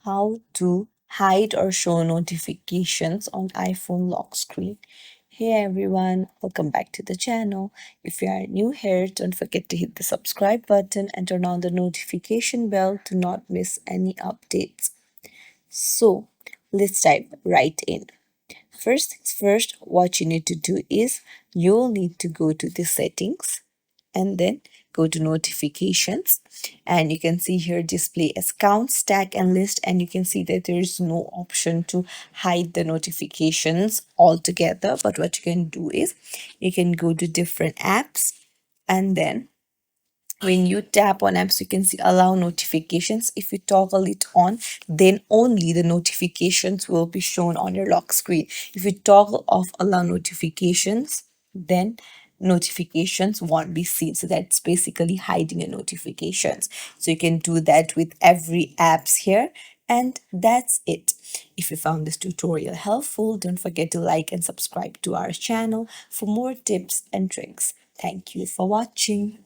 how to hide or show notifications on iPhone lock screen. Hey everyone, welcome back to the channel. If you are new here, don't forget to hit the subscribe button and turn on the notification bell to not miss any updates. So, let's dive right in. First things first, what you need to do is you'll need to go to the settings and then go to notifications, and you can see here display as count, stack and list, and you can see that there is no option to hide the notifications altogether. But what you can do is you can go to different apps, and then when you tap on apps, you can see allow notifications. If you toggle it on, then only the notifications will be shown on your lock screen. If you toggle off allow notifications, then notifications won't be seen. So that's basically hiding your notifications. So you can do that with every apps here. And that's it. If you found this tutorial helpful, don't forget to like and subscribe to our channel for more tips and tricks. Thank you for watching.